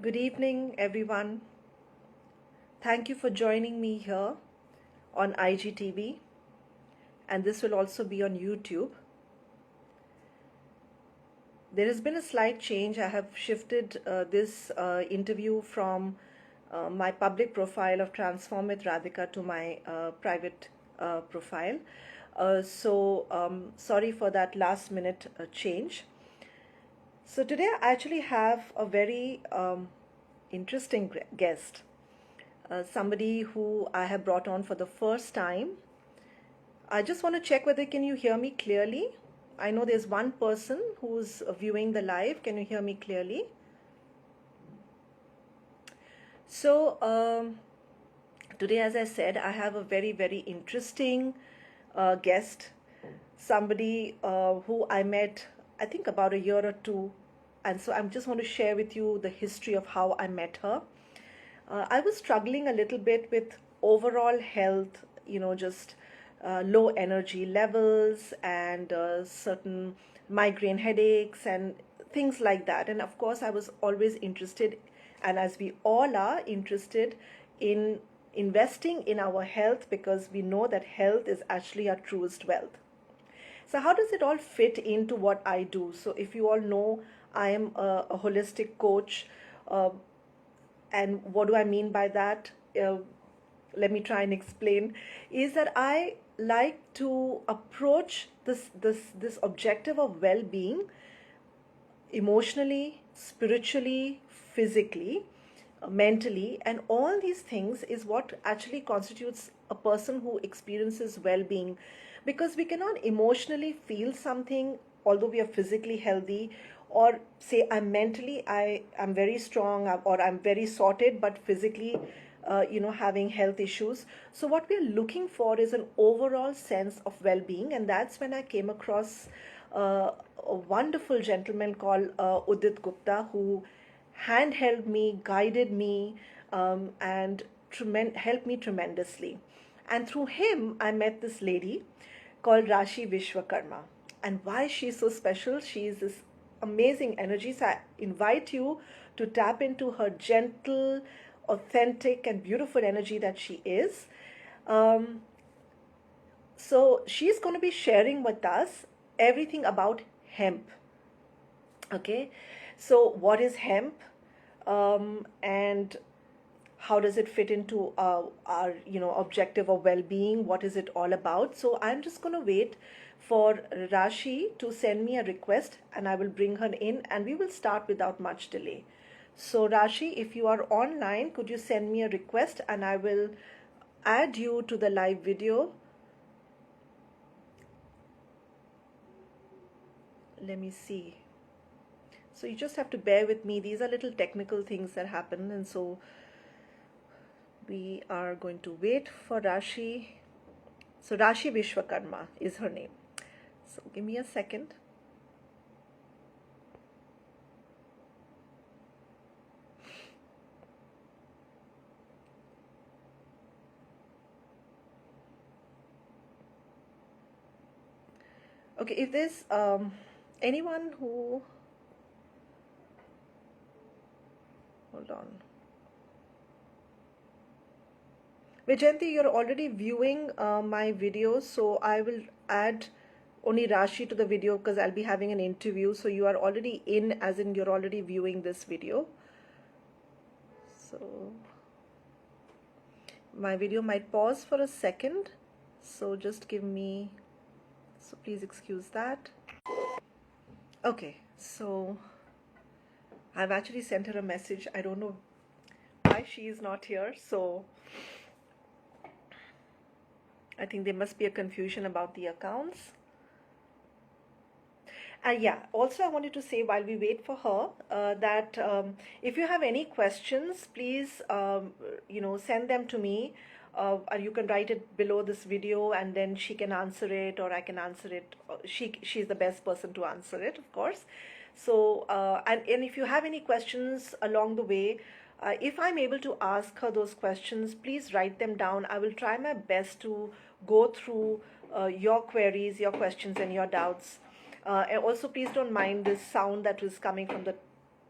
Good evening, everyone. Thank you for joining me here on IGTV, and this will also be on YouTube. There has been a slight change. I have shifted this interview from my public profile of Transform with Radhika to my private profile. Sorry for that last minute change. So today I actually have a very interesting guest. Somebody who I have brought on for the first time. I just want to check whether can you hear me clearly. I know there's one person who's viewing the live. Can you hear me clearly? So today, as I said, I have a very, very interesting guest. Somebody who I met, I think about a year or two. And so I'm just want to share with you the history of how I met her. I was struggling a little bit with overall health, just low energy levels and certain migraine headaches and things like that. And of course, I was always interested, and as we all are interested in investing in our health, because we know that health is actually our truest wealth. So how does it all fit into what I do? So if you all know, I am a holistic coach. And what do I mean by that? Let me try and explain. Is that I like to approach this objective of well-being emotionally, spiritually, physically, mentally, and all these things is what actually constitutes a person who experiences well-being, because we cannot emotionally feel something although we are physically healthy, or say I'm very strong, or I'm very sorted, but physically having health issues. So what we're looking for is an overall sense of well-being, and that's when I came across a wonderful gentleman called Udit Gupta, who handheld me, guided me, and helped me tremendously. And through him, I met this lady called Rashi Vishwakarma. And why she's so special? She is this amazing energy. So I invite you to tap into her gentle, authentic, and beautiful energy that she is. So she's going to be sharing with us everything about hemp. Okay, so what is hemp, and how does it fit into our objective of well-being? What is it all about? So I'm just going to wait for Rashi to send me a request, and I will bring her in, and we will start without much delay. So Rashi, if you are online, could you send me a request, and I will add you to the live video. Let me see. So you just have to bear with me. These are little technical things that happen, and so we are going to wait for Rashi. So Rashi Vishwakarma is her name. So give me a second. Okay, if there's anyone who, hold on. Vijayanti, you're already viewing my videos, so I will add only Rashi to the video because I'll be having an interview. So you are already in, as in you're already viewing this video. So my video might pause for a second. So just give me, so please excuse that. Okay, so I've actually sent her a message. I don't know why she is not here. So I think there must be a confusion about the accounts. Yeah, also I wanted to say while we wait for her that if you have any questions, please send them to me. Or you can write it below this video, and then she can answer it, or I can answer it. She's the best person to answer it, of course. So and if you have any questions along the way, if I'm able to ask her those questions, please write them down. I will try my best to go through your queries, your questions, and your doubts. And also, please don't mind this sound that was coming from the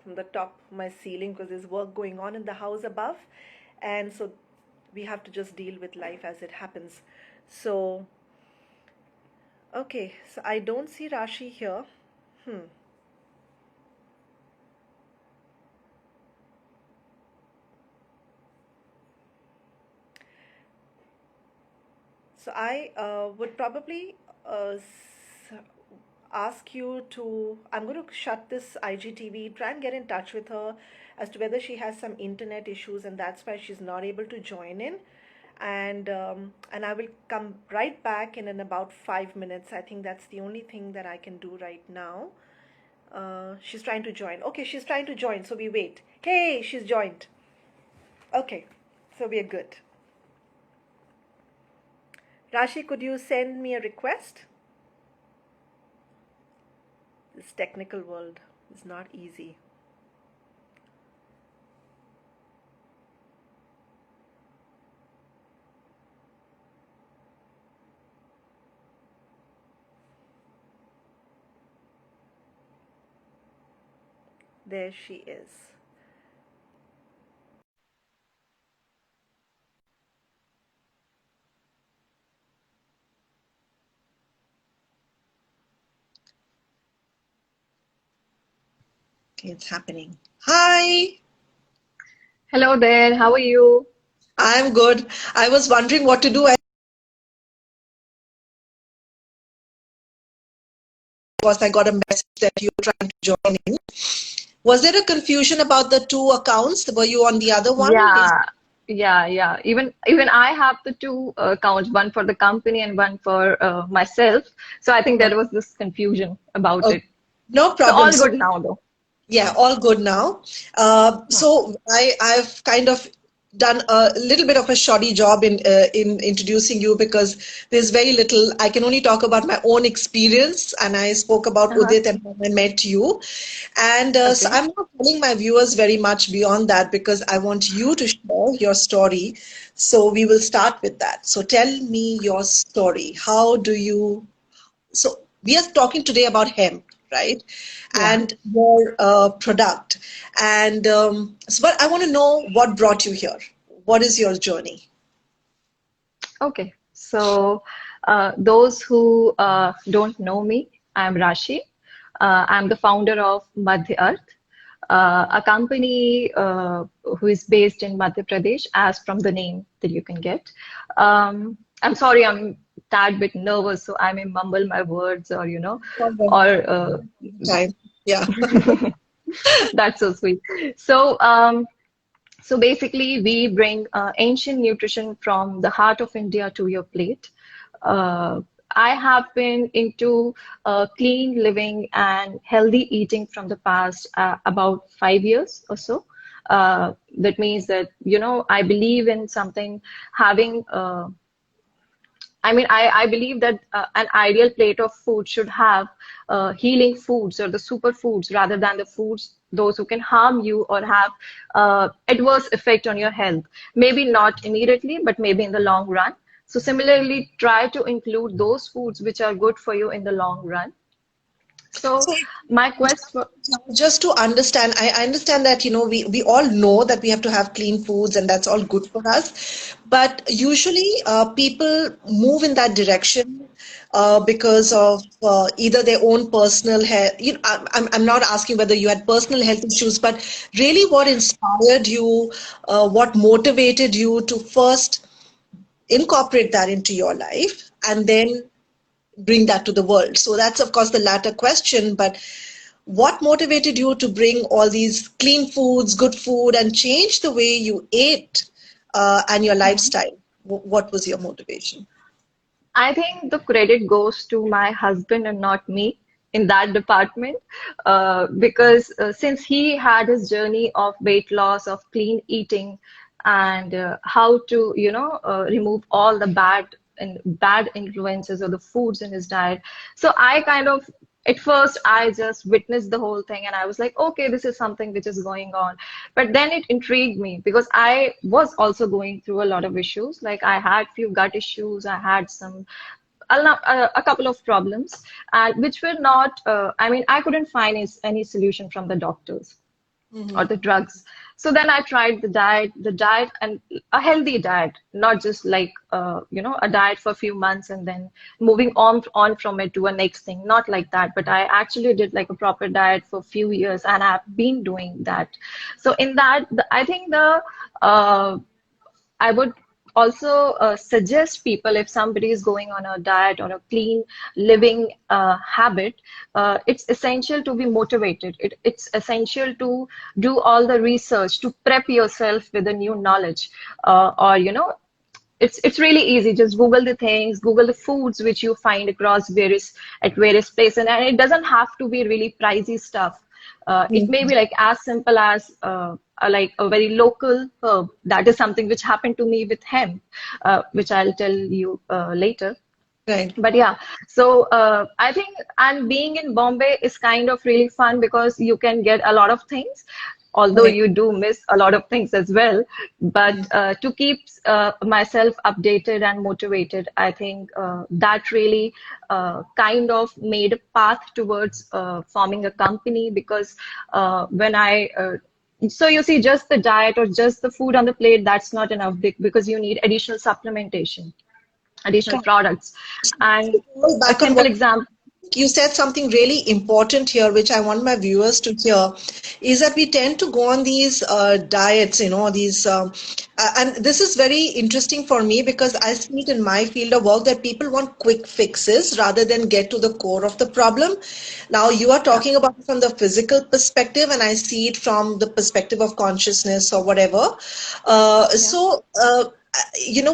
from the top of my ceiling because there's work going on in the house above. And so we have to just deal with life as it happens. So, okay, so I don't see Rashi here. Hmm. So I would probably ask you to. I'm going to shut this IGTV, try and get in touch with her as to whether she has some internet issues and that's why she's not able to join in. And I will come right back in about 5 minutes. I think that's the only thing that I can do right now. She's trying to join. Okay, she's trying to join, so we wait. Hey, she's joined. Okay, so we are good. Rashi, could you send me a request? This technical world is not easy. There she is. Okay, it's happening. Hi, Hello there, how are you? I'm good. I was wondering what to do. I was I got a message that you were trying to join in. Was there a confusion about the two accounts? Were you on the other one? Yeah, yeah. Even I have the two accounts, one for the company and one for myself. So I think there was this confusion about Oh, it. no So problem. all So good now though. yeah, all good now. Hmm. So I've kind of done a little bit of a shoddy job in introducing you because there's very little. I can only talk about my own experience, and I spoke about Uh-huh. Udit and when I met you. And so Okay. I'm not telling my viewers very much beyond that because I want you to share your story. So we will start with that. So tell me your story. How do you so we are talking today about hemp, right? Yeah. And your product. And so, but I want to know what brought you here. What is your journey? Okay. So those who don't know me, I'm Rashi. I'm the founder of Madhya Earth, a company who is based in Madhya Pradesh, as from the name that you can get. I'm sorry, I'm tad bit nervous, so I may mumble my words or, Okay. or Time. Yeah. that's so sweet. So, so basically, we bring ancient nutrition from the heart of India to your plate. Uh, I have been into clean living and healthy eating from the past about 5 years or so. That means that, I believe in something having I believe that an ideal plate of food should have healing foods or the superfoods rather than the foods those who can harm you or have adverse effect on your health. Maybe not immediately, but maybe in the long run. So similarly, try to include those foods which are good for you in the long run. So So my quest for, just to understand, I understand that, we all know that we have to have clean foods and that's all good for us. But usually people move in that direction because of either their own personal health. I'm not asking whether you had personal health issues, but really what inspired you, what motivated you to first incorporate that into your life and then bring that to the world. So that's, of course, the latter question. But what motivated you to bring all these clean foods, good food, and change the way you ate and your lifestyle? What was your motivation? I think the credit goes to my husband and not me in that department, because since he had his journey of weight loss, of clean eating, and how to, remove all the bad influences of the foods in his diet. So I kind of, at first, I just witnessed the whole thing and I was like, okay, this is something which is going on. But then it intrigued me because I was also going through a lot of issues. Like I had few gut issues, I had a couple of problems, which were not, I couldn't find any solution from the doctors. or the drugs. So then I tried the diet and a healthy diet, not just like a diet for a few months and then moving on from it to a next thing. Not like that, but I actually did like a proper diet for a few years, and I've been doing that. So in that, I think uh, I would also suggest people, if somebody is going on a diet or a clean living habit, it's essential to be motivated. It's essential to do all the research, to prep yourself with the new knowledge, or it's really easy. Just Google the things, Google the foods which you find across various places, and it doesn't have to be really pricey stuff. It may be like as simple as like a very local herb. That is something which happened to me with hemp, which I'll tell you later. Right. But yeah, so I think, and being in Bombay is kind of really fun because you can get a lot of things, although Right. you do miss a lot of things as well. But to keep myself updated and motivated, I think that really kind of made a path towards forming a company, because when so you see, just the diet or just the food on the plate, that's not enough, because you need additional supplementation, additional products. And Go a back on simple what example, you said, something really important here, which I want my viewers to hear, is that we tend to go on these diets, and this is very interesting for me because I see it in my field of work that people want quick fixes rather than get to the core of the problem. Now, you are yeah, talking about it from the physical perspective, and I see it from the perspective of consciousness or whatever. Uh, yeah, so, uh,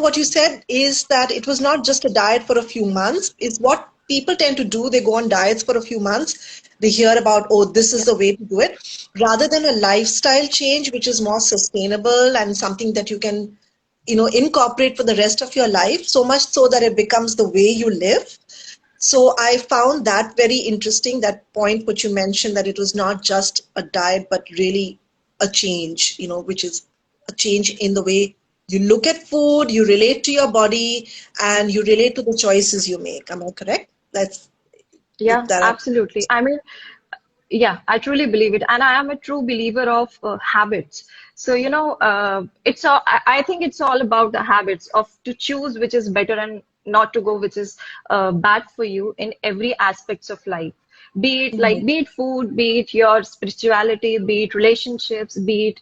what you said is that it was not just a diet for a few months, is what people tend to do. They go on diets for a few months, they hear about, oh, this is yeah, the way to do it, rather than a lifestyle change which is more sustainable and something that you can incorporate for the rest of your life, so much so that it becomes the way you live. So I found that very interesting, that point which you mentioned, that it was not just a diet, but really a change, which is a change in the way you look at food, you relate to your body, and you relate to the choices you make. Am I correct? That's yeah, that. absolutely. I mean, yeah, I truly believe it, and I am a true believer of habits. So I think it's all about the habits of to choose which is better and not to go which is bad for you in every aspects of life. Be it food, be it your spirituality, be it relationships, be it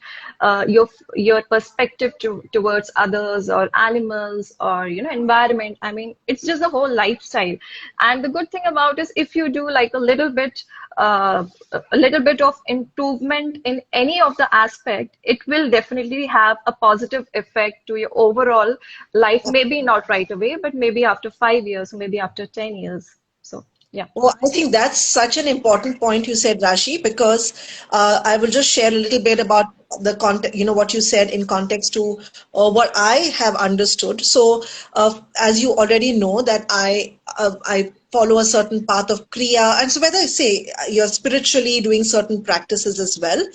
your perspective towards others or animals or environment. I mean, it's just the whole lifestyle. And the good thing about is, if you do like a little bit of improvement in any of the aspect, it will definitely have a positive effect to your overall life. Maybe not right away, but maybe after 5 years, maybe after 10 years. So yeah. Well, I think that's such an important point you said, Rashi, because I will just share a little bit about the context, what you said in context to what I have understood. So, as you already know, that I follow a certain path of Kriya, and so whether I say you're spiritually doing certain practices as well,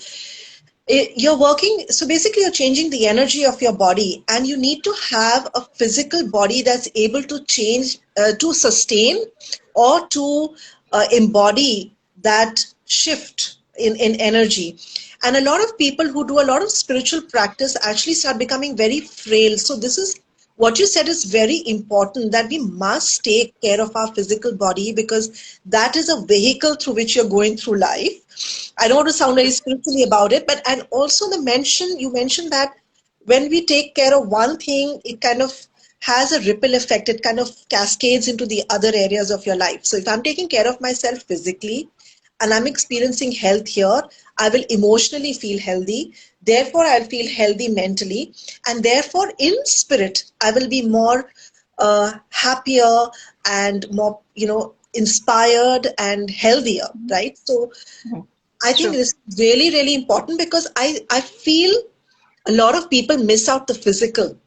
you're working, so basically you're changing the energy of your body, and you need to have a physical body that's able to change, to sustain or to embody that shift in energy. And a lot of people who do a lot of spiritual practice actually start becoming very frail. So this is what you said is very important, that we must take care of our physical body, because that is a vehicle through which you're going through life. I don't want to sound very spiritually about it, but and also you mentioned that when we take care of one thing, it kind of has a ripple effect. It kind of cascades into the other areas of your life. So if I'm taking care of myself physically and I'm experiencing health here, I will emotionally feel healthy. Therefore, I'll feel healthy mentally. And therefore, in spirit, I will be more happier and more, inspired and healthier, right? So Mhm. I think True. this is really, really important, because I feel a lot of people miss out the physical,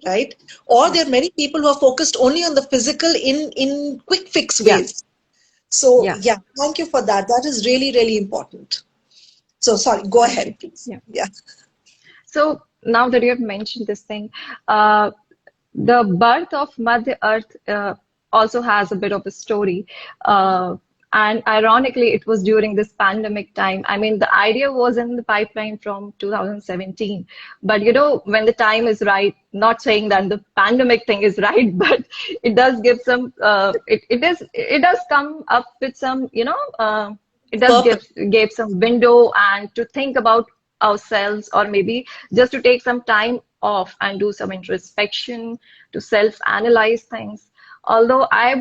right? Or Yeah. there are many people who are focused only on the physical in quick fix Yeah. ways. So Yeah. yeah, thank you for that. That is really, really important. So sorry, go Thank you. ahead, please. Yeah. Yeah. So now that you have mentioned this thing, uh, the birth of Mother Earth also has a bit of a story. Uh, And ironically, it was during this pandemic time. I mean, the idea was in the pipeline from 2017. But when the time is right, not saying that the pandemic thing is right, but it does give some, it does come up with some, it does Purpose. give some window and to think about ourselves, or maybe just to take some time off and do some introspection, to self-analyze things. Although I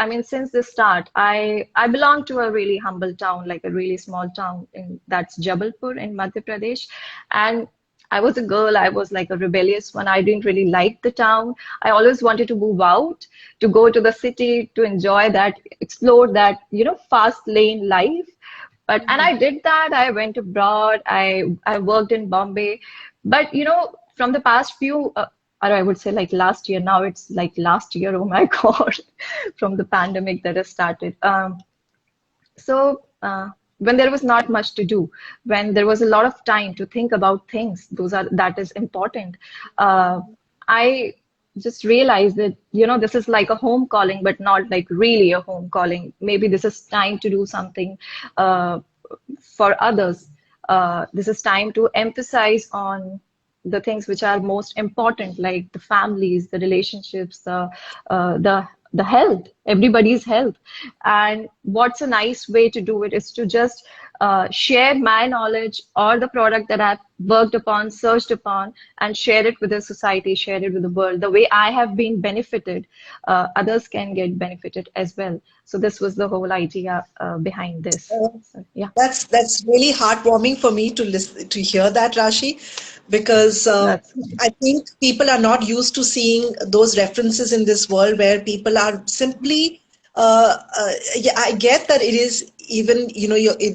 mean, since the start, I belong to a really humble town, like a really small town, that's Jabalpur in Madhya Pradesh. And I was a girl, I was like a rebellious one. I didn't really like the town. I always wanted to move out, to go to the city, to enjoy that, explore that, fast lane life. And I did that. I went abroad. I worked in Bombay. But from the past few, or I would say like last year, now it's like last year, oh my God, from the pandemic that has started. So when there was not much to do, when there was a lot of time to think about things, that is important. I just realized that this is like a home calling, but not like really a home calling. Maybe this is time to do something for others. This is time to emphasize on the things which are most important, like the families, the relationships, the health, everybody's health. And what's a nice way to do it is to just share my knowledge or the product that I've worked upon, searched upon, and share it with the society, share it with the world. The way I have been benefited, others can get benefited as well. So this was the whole idea behind this. So, yeah, That's really heartwarming for me to listen to hear that, Rashi, because that's I think people are not used to seeing those references in this world where people are simply. Yeah, I get that it is even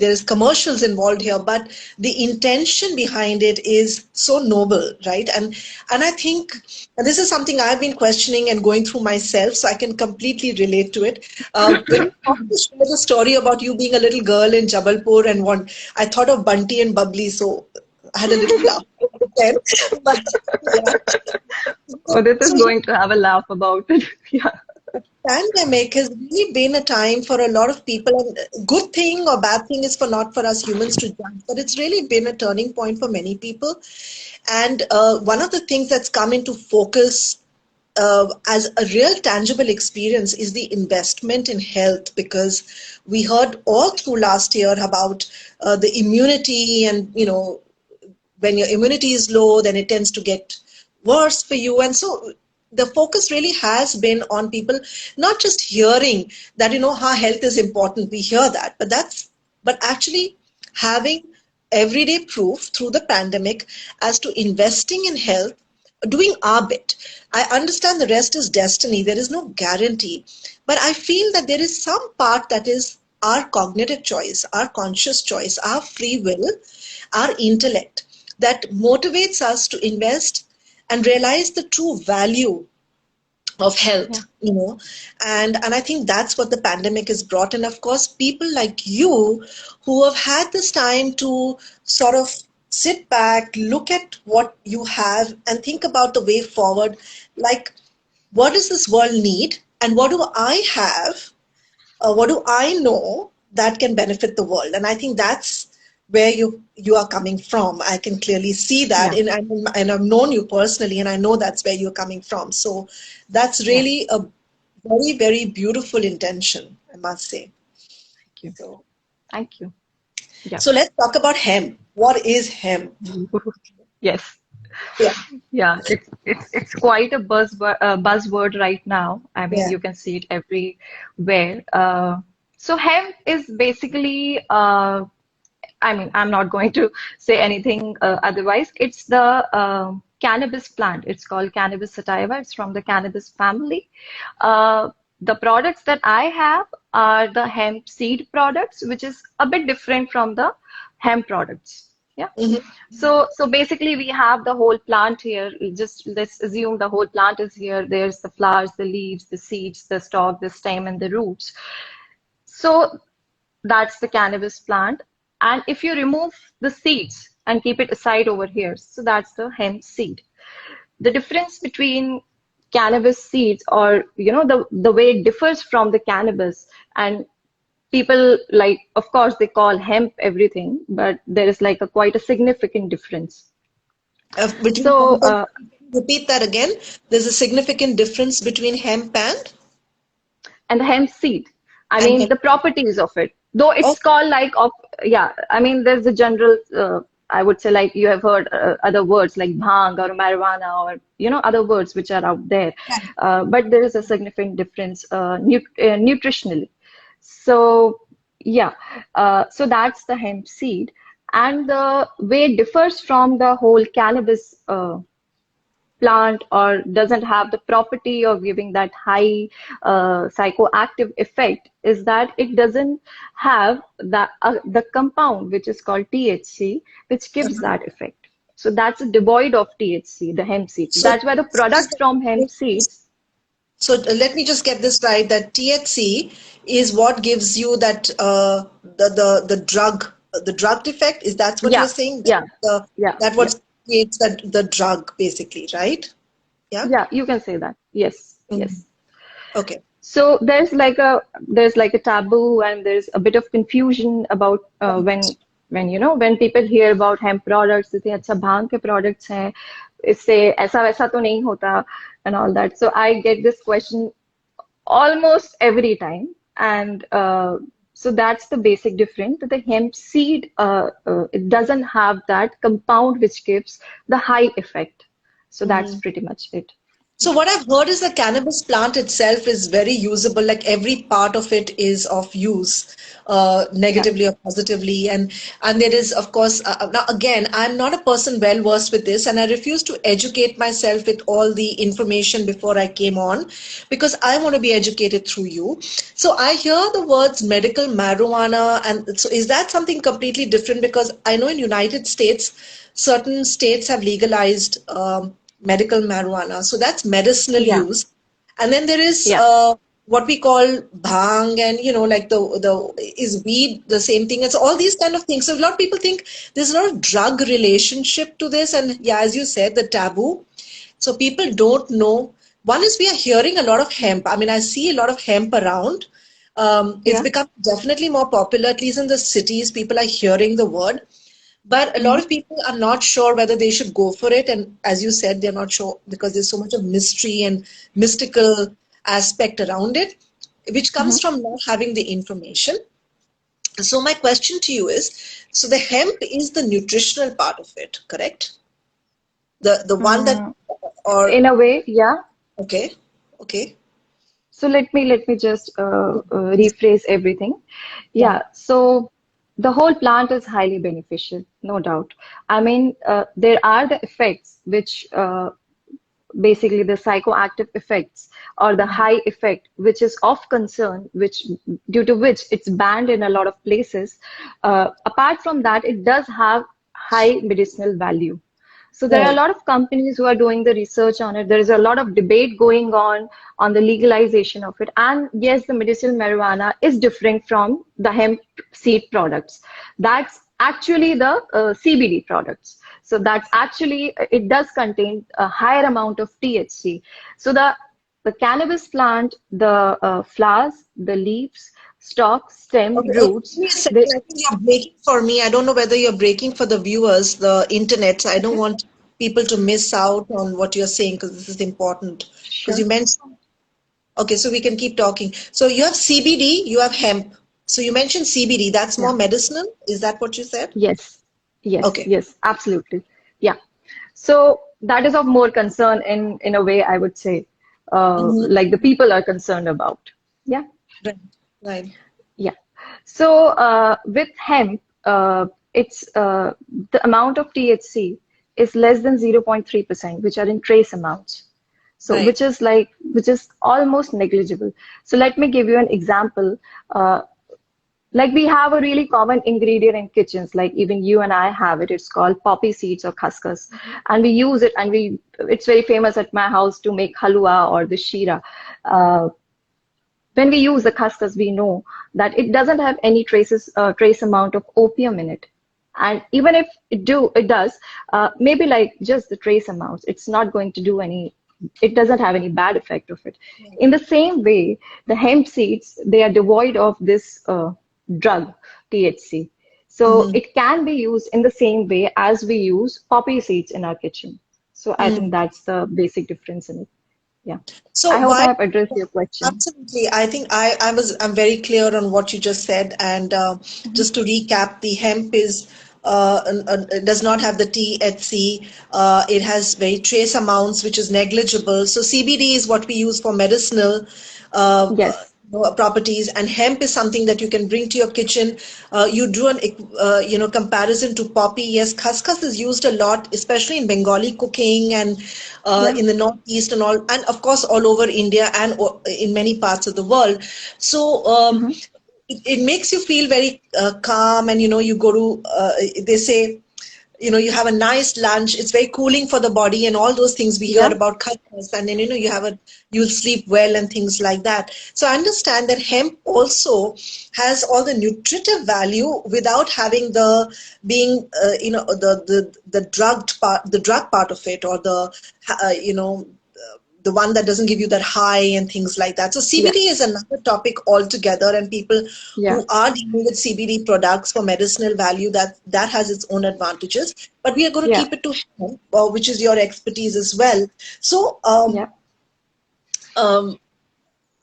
there's commercials involved here, but the intention behind it is so noble, right? And I think and this is something I've been questioning and going through myself, so I can completely relate to it. When you also shared the story about you being a little girl in Jabalpur and one, I thought of Bunty and Bubbly, so I had a little laugh then. But yeah, oh, this is so going to have a laugh about it. Yeah. pandemic has really been a time for a lot of people, and good thing or bad thing is for not for us humans to judge, but it's really been a turning point for many people. And one of the things that's come into focus as a real tangible experience is the investment in health, because we heard all through last year about the immunity, and when your immunity is low, then it tends to get worse for you. And so the focus really has been on people not just hearing that, how health is important. We hear that, but actually having everyday proof through the pandemic as to investing in health, doing our bit. I understand the rest is destiny. There is no guarantee. But I feel that there is some part that is our cognitive choice, our conscious choice, our free will, our intellect that motivates us to invest and realize the true value of Yeah. health, and I think that's what the pandemic has brought. And of course, people like you who have had this time to sort of sit back, look at what you have, and think about the way forward. Like, what does this world need, and what do I have, what do I know that can benefit the world? And I think that's where you are coming from. I can clearly see that, Yeah. and I've known you personally, and I know that's where you're coming from. So that's Yeah. really a very, very beautiful intention, I must say. Thank you. So, Thank you. Yeah. so let's talk about hemp. What is hemp? Yes. Yeah, Yeah. It's quite a buzzword right now. I mean, yeah. you can see it everywhere. So hemp is basically, I mean, I'm not going to say anything otherwise. It's the cannabis plant. It's called cannabis sativa. It's from the cannabis family. The products that I have are the hemp seed products, which is a bit different from the hemp products. Yeah. Mhm. So basically we have the whole plant here. Just let's assume the whole plant is here. There's the flowers, the leaves, the seeds, the stalk, the stem, and the roots. So that's the cannabis plant. And if you remove the seeds and keep it aside over here, so that's the hemp seed. The difference between cannabis seeds, or the way it differs from the cannabis, and people like, of course, they call hemp everything, but there is like a quite a significant difference. Between So, hemp repeat that again. There's a significant difference between hemp and the hemp seed, I and mean, hemp. the properties of it, though Oh, it's called like of, yeah, I mean, there's a general, I would say, like you have heard other words like bhang or marijuana or, other words which are out there. right. But there is a significant difference nutritionally. So, yeah, so that's the hemp seed. And the way it differs from the whole cannabis plant or doesn't have the property of giving that high psychoactive effect is that it doesn't have the compound which is called THC, which gives that effect. So that's devoid of THC, the hemp seed. So So, that's why the products from hemp seeds, so let me just get this right, that THC is what gives you that the drug effect. Is that what yeah, you're saying? yeah, The, yeah, that yeah, what creates the drug basically, right? Yeah. yeah, you can say that. Yes, Mhm. yes. Okay. So there's like a taboo and there's a bit of confusion about when people hear about hemp products, they think अच्छा भांग के products हैं, इससे ऐसा वैसा तो नहीं होता and all that. So I get this question almost every time, and so that's the basic difference. That the hemp seed it doesn't have that compound which gives the high effect. So that's Mhm. pretty much it. So what I've heard is the cannabis plant itself is very usable, like every part of it is of use, Yeah. negatively or positively. And there is, of course, now again, I'm not a person well versed with this, and I refuse to educate myself with all the information before I came on, because I want to be educated through you. So I hear the words medical marijuana, and so is that something completely different? Because I know in United States, certain states have legalized medical marijuana. So that's medicinal Yeah. use. And then there is Yeah. what we call bhang, and like the is weed the same thing? It's all these kind of things. So a lot of people think there's a lot of drug relationship to this, and yeah, as you said, the taboo. So people don't know. One is we are hearing a lot of hemp. I mean, I see a lot of hemp around. It's Yeah. become definitely more popular, at least in the cities. People are hearing the word. But a lot Mhm. of people are not sure whether they should go for it. And as you said, they're not sure because there's so much of mystery and mystical aspect around it, which comes Mhm. from not having the information. So my question to you is, so the hemp is the nutritional part of it, correct? The one that, Mm, or in a way, yeah. okay, okay, So let me just rephrase everything. yeah, Yeah. So the whole plant is highly beneficial, no doubt. I mean, there are the effects which basically the psychoactive effects or the high effect, which is of concern, which due to which it's banned in a lot of places. Apart from that, it does have high medicinal value. So there are a right. lot of companies who are doing the research on it. There is a lot of debate going on the legalization of it. And yes, the medicinal marijuana is different from the hemp seed products. That's actually the CBD products. So that's actually, it does contain a higher amount of THC. So the cannabis plant, the flowers, the leaves, stalk, stem, Okay, give roots, me a second. they, I think you're breaking for me. I don't know whether you're breaking for the viewers, the internet. So I don't okay, want people to miss out on what you're saying because this is important. Because sure. you mentioned, okay, so we can keep talking. So you have CBD, you have hemp. So you mentioned CBD, that's Yeah. more medicinal. Is that what you said? Yes, yes, Okay. yes, absolutely. Yeah. So that is of more concern in a way, I would say, Mhm. like the people are concerned about. Yeah, Right. Right. yeah. So with hemp, it's the amount of THC is less than 0.3%, which are in trace amounts. So Right. which is almost negligible. So let me give you an example. Like we have a really common ingredient in kitchens, like even you and I have it. It's called poppy seeds or khaskhas, and we use it, and it's very famous at my house to make halwa or the shira. Uh, when we use the khaskhas, we know that it doesn't have any trace amount of opium in it. And even if it does, maybe like just the trace amounts, it's not going to do any. it doesn't have any bad effect of it. In the same way, the hemp seeds, they are devoid of this drug, THC. So Mm-hmm. it can be used in the same way as we use poppy seeds in our kitchen. So I think that's the basic difference in it. Yeah. So I hope I why? have addressed your question. Absolutely. I think I'm very clear on what you just said. And Mhm. just to recap, the hemp is it does not have the THC. It has very trace amounts, which is negligible. So CBD is what we use for medicinal Yes. properties, and hemp is something that you can bring to your kitchen. You drew an comparison to poppy. Yes, khaskhas is used a lot, especially in Bengali cooking and Yeah. in the northeast and all, and of course all over India and in many parts of the world. So Hmm. it makes you feel very calm, and you go to they say you have a nice lunch, it's very cooling for the body and all those things we hear Yeah. about khaskhas, and then you'll sleep well and things like that. So I understand that hemp also has all the nutritive value without having the being the drug part of it, or the one that doesn't give you that high and things like that. So Yeah. CBD is another topic altogether, and people Yeah. who are dealing with CBD products for medicinal value, that has its own advantages. But we are going to Yeah. keep it to hemp, which is your expertise as well. So, Yeah. um,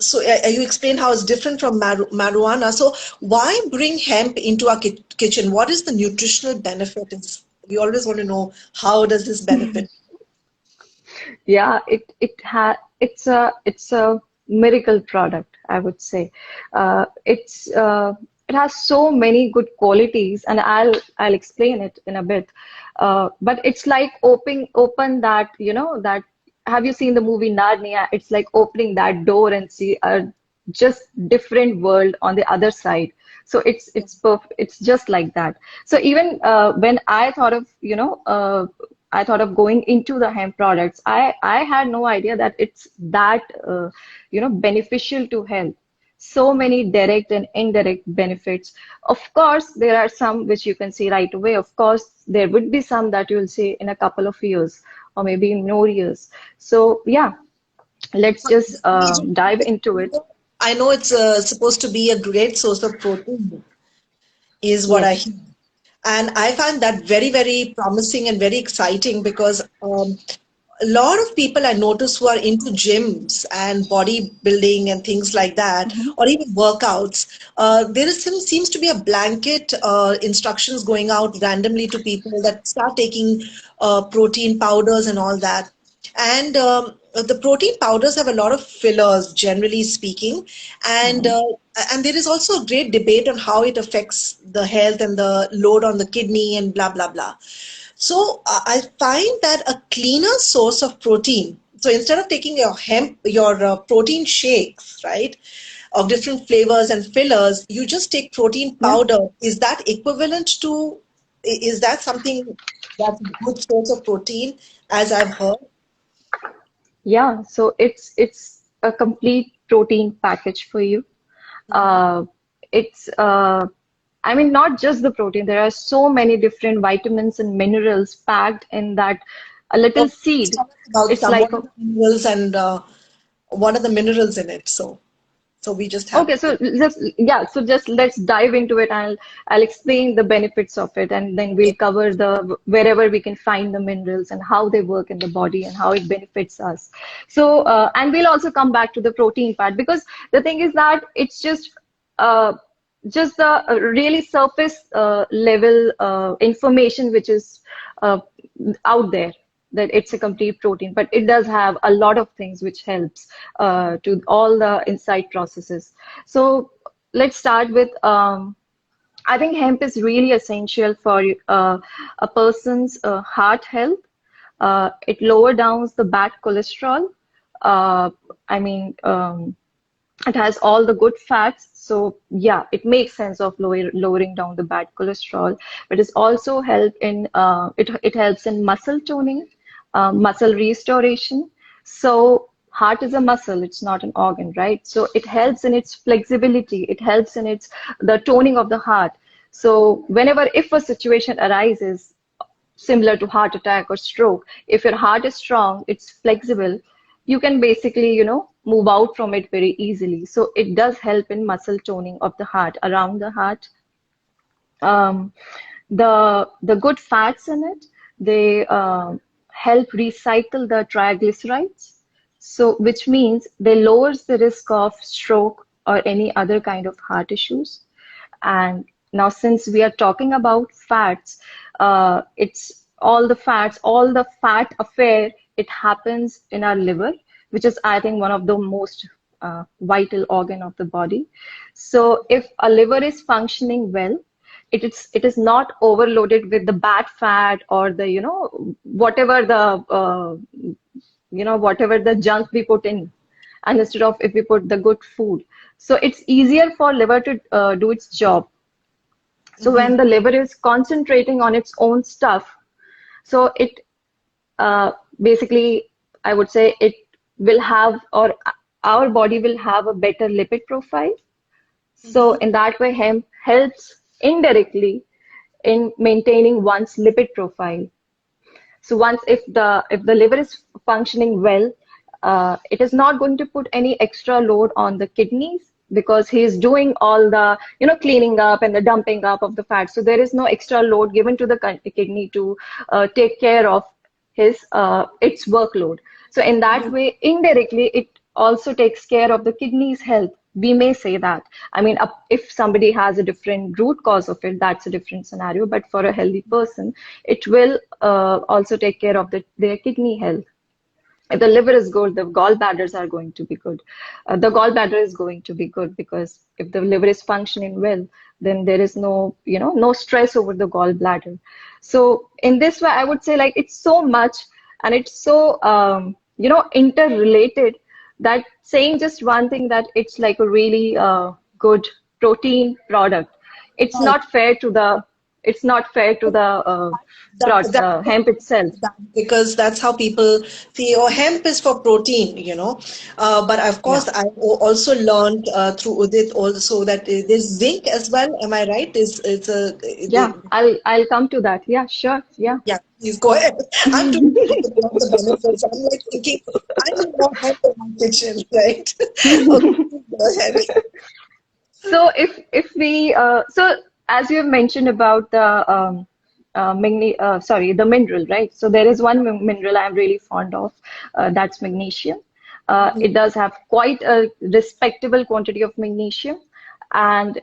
you explained how it's different from marijuana. So why bring hemp into our kitchen? What is the nutritional benefit? We always want to know, how does this benefit? Yeah, it's a miracle product, I would say. It has so many good qualities, and I'll explain it in a bit. But it's like open that, that, have you seen the movie Narnia? It's like opening that door and see a just different world on the other side. So it's perfect. It's just like that. So even when I thought of going into the hemp products, I had no idea that it's that beneficial to health. So many direct and indirect benefits. Of course, there are some which you can see right away. Of course, there would be some that you'll see in a couple of years or maybe in more years. So yeah, let's just dive into it. I know it's supposed to be a great source of protein, is what I Yes. hear. And I find that very, very promising and very exciting, because a lot of people I notice who are into gyms and bodybuilding and things like that, Hmm. or even workouts, seems to be a blanket instructions going out randomly to people that start taking protein powders and all that. And the protein powders have a lot of fillers, generally speaking, and uh, and there is also a great debate on how it affects the health and the load on the kidney and blah blah blah. So I find that a cleaner source of protein. So instead of taking your protein shakes, right, of different flavors and fillers, you just take protein Yeah. powder. Is that equivalent to? Is that something that's a good source of protein, as I've heard? Yeah. So it's a complete protein package for you. Mhm. It's I mean, not just the protein. There are so many different vitamins and minerals packed in that a little Okay, let's seed. talk about It's some. like What are the minerals, and what are the minerals in it? So we just have. okay, so just let's dive into it. I'll explain the benefits of it, and then we'll cover the wherever we can find the minerals and how they work in the body and how it benefits us. So and we'll also come back to the protein part, because the thing is that it's uh, just the really surface level information which is uh, out there, that it's a complete protein, but it does have a lot of things which helps to all the inside processes. So let's start with I think hemp is really essential for a person's heart health. It lower downs the bad cholesterol. Uh, I mean, it has all the good fats. So yeah, it makes sense of lowering down the bad cholesterol. But it's also it helps in muscle toning, muscle restoration. So heart is a muscle, it's not an organ, right? So it helps in its flexibility, it helps in its the toning of the heart. So whenever if a situation arises similar to heart attack or stroke, if your heart is strong, it's flexible, you can basically, move out from it very easily. So it does help in muscle toning of the heart, around the heart. Um, the good fats in it, they help recycle the triglycerides, so which means they lowers the risk of stroke or any other kind of heart issues. And now, since we are talking about fats, it's all the fat affair, it happens in our liver, which is, I think, one of the most vital organ of the body. So if a liver is functioning well, it is not overloaded with the bad fat or the, whatever the, whatever the junk we put in, and instead of if we put the good food. So it's easier for liver to do its job. So Mm-hmm. when the liver is concentrating on its own stuff, so it basically, I would say, it will have, or our body will have a better lipid profile. So Mm-hmm. in that way, hemp helps indirectly in maintaining one's lipid profile. So once, if the liver is functioning well, it is not going to put any extra load on the kidneys, because he is doing all the, cleaning up and the dumping up of the fat. So there is no extra load given to the kidney to take care of its workload. So in that way, indirectly, it also takes care of the kidney's health. We may say that. I mean, if somebody has a different root cause of it, that's a different scenario. But for a healthy person, it will also take care of their kidney health. If the liver is good, the gallbladders are going to be good. The gallbladder is going to be good, because if the liver is functioning well, then there is no stress over the gallbladder. So in this way, I would say, like, it's so much, and it's so interrelated, that saying just one thing, that it's like a really good protein product, it's Right. not fair to the it's not fair to the That, hemp itself. because that's how people see, oh, hemp is for protein, you know. But of Yeah. course, I also learned through Udit also that there's zinc as well. Am I right? It's a Yeah, I'll come to that. Yeah, sure. Yeah. yeah. Please go ahead. I'm too busy to learn the benefits. I'm like thinking I need more hemp in my kitchen, right? Okay, please go ahead. So if we so as you have mentioned about the the mineral, right? So there is one mineral I'm really fond of, that's magnesium. It does have quite a respectable quantity of magnesium, and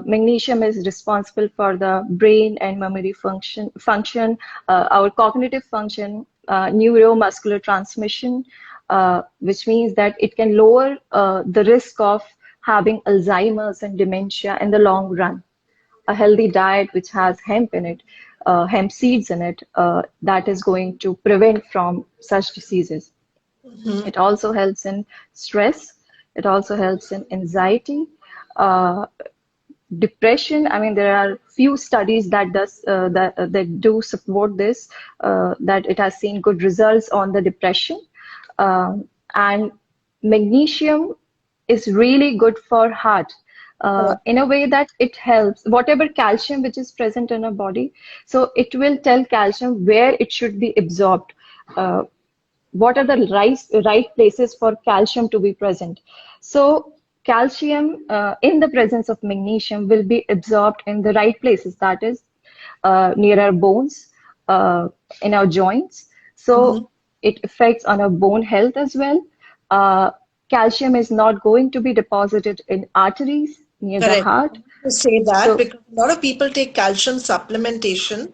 magnesium is responsible for the brain and memory function, our cognitive function, neuromuscular transmission, which means that it can lower the risk of having Alzheimer's and dementia in the long run. A healthy diet which has hemp in it, hemp seeds in it, that is going to prevent from such diseases. Mhm. It also helps in stress. It also helps in anxiety, uh, depression. I mean, there are few studies that do support this, that it has seen good results on the depression. And magnesium is really good for heart, Correct. in a way that it helps whatever calcium which is present in our body. So it will tell calcium where it should be absorbed. What are the right places for calcium to be present. So calcium, in the presence of magnesium, will be absorbed in the right places, that is near our bones, uh, in our joints. Mhm. So it affects on our bone health as well. Uh, Calcium is not going to be deposited in arteries near the Correct. I heart. want to say that So because a lot of people take calcium supplementation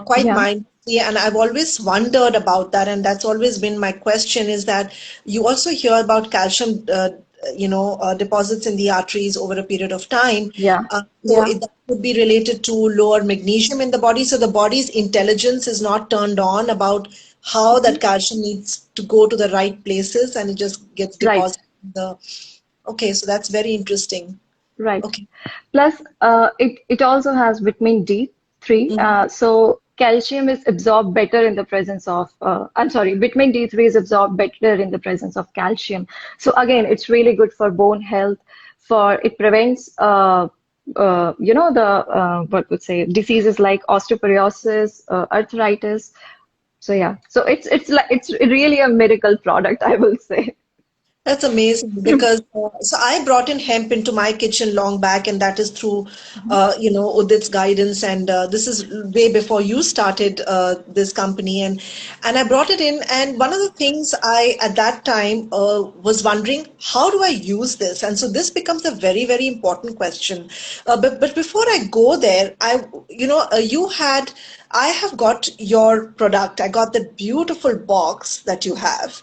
quite yeah, mindfully, and I've always wondered about that, and that's always been my question is that you also hear about calcium, deposits in the arteries over a period of time. yeah, So yeah, that could be related to lower magnesium in the body. So the body's intelligence is not turned on about how that calcium needs to go to the right places, and it just gets right. deposited in the. Okay, so that's very interesting. Right. Okay. Plus, it also has vitamin D3. Mhm. So calcium is absorbed better in the presence of, I'm sorry, vitamin D3 is absorbed better in the presence of calcium. So again, it's really good for bone health. For it prevents, the what would say, diseases like osteoporosis, arthritis. So yeah, so it's really a miracle product, I will say. That's amazing because so I brought in hemp into my kitchen long back, and that is through, Udit's guidance, and this is way before you started this company, and I brought it in, and one of the things I at that time was wondering, how do I use this? And so this becomes a very, very important question. But before I go there, I have got your product. I got the beautiful box that you have.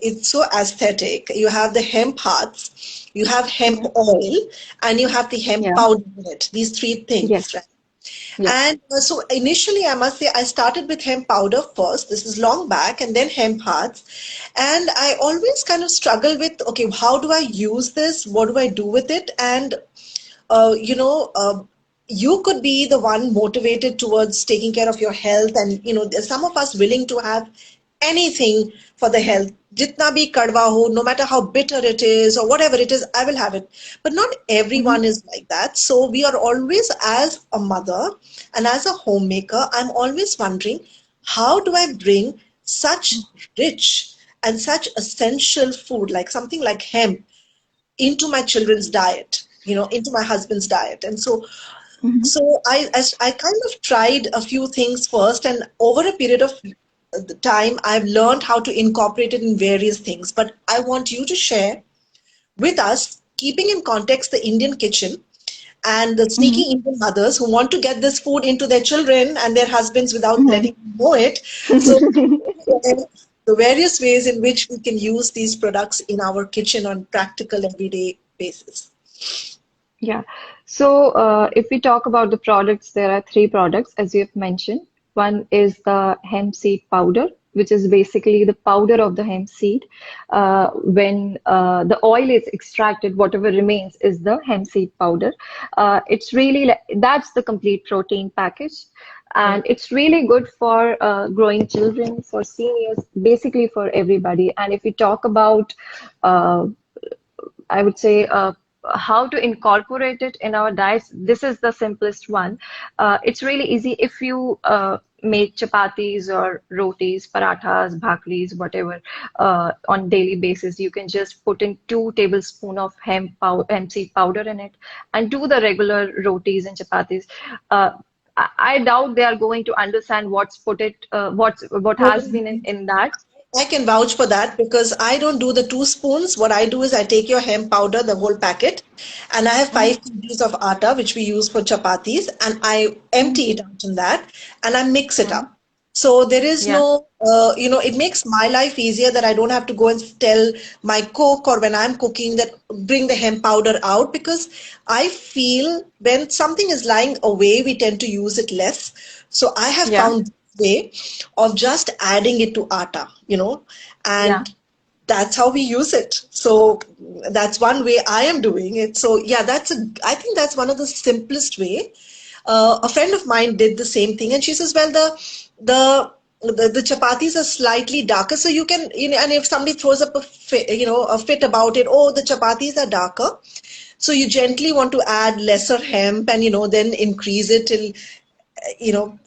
It's so aesthetic. You have the hemp hearts, you have hemp Mhm. oil, and you have the hemp Yeah. powder in it. These three Yes. things, right? Yes. And so initially, I must say, I started with hemp powder first. This is long back, and then hemp hearts. And I always kind of struggle with, okay, how do I use this? What do I do with it? And uh, you know, uh, you could be the one motivated towards taking care of your health, and there's some of us willing to have anything for the health. Jitna bhi kadwa ho, no matter how bitter it is or whatever it is, I will have it. But not Hmm. everyone is like that. So we are always, as a mother and as a homemaker, I'm always wondering, how do I bring such rich and such essential food, like something like hemp, into my children's diet, into my husband's diet. And so I kind of tried a few things first, and over a period of the time, I've learned how to incorporate it in various things. But I want you to share with us, keeping in context the Indian kitchen and the sneaky Hmm. Indian mothers who want to get this food into their children and their husbands without Hmm. letting them know it. So the various ways in which we can use these products in our kitchen on practical everyday basis. Yeah. So, if we talk about the products, there are three products, as you have mentioned. One is the hemp seed powder, which is basically the powder of the hemp seed. When the oil is extracted, whatever remains is the hemp seed powder. It's really that's the complete protein package. And it's really good for growing children, for seniors, basically for everybody. And if we talk about uh, I would say how to incorporate it in our diets. This is the simplest one. It's really easy if you make chapatis or rotis, parathas, bhakris, whatever, on daily basis. You can just put in 2 tablespoons of hemp seed powder in it and do the regular rotis and chapatis. Uh, I doubt they are going to understand what has been in that. I can vouch for that because I don't do the 2 spoons. What I do is I take your hemp powder, the whole packet, and I have Mhm. 5 kgs of atta, which we use for chapatis, and I empty it out in that and I mix it Mhm. up. So there is Yeah. no, it makes my life easier that I don't have to go and tell my cook or when I'm cooking that bring the hemp powder out, because I feel when something is lying away, we tend to use it less. So I have Yeah. found way of just adding it to atta, Yeah. and that's how we use it. So that's one way I am doing it. So yeah, I think that's one of the simplest way. A friend of mine did the same thing, and she says, well, the the chapatis are slightly darker, so you can, and if somebody throws up a fit about it, oh, the chapatis are darker, so you gently want to add lesser hemp, and then increase it till you know